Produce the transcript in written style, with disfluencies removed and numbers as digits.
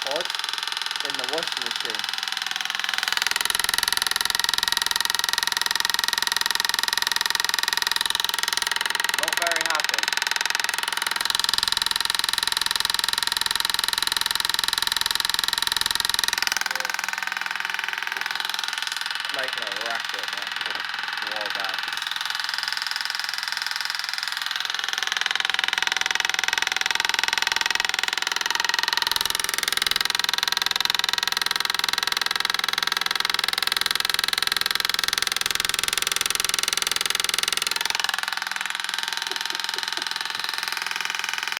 pod in the washing machine. Not very happy. Making a racket, man. Well bad.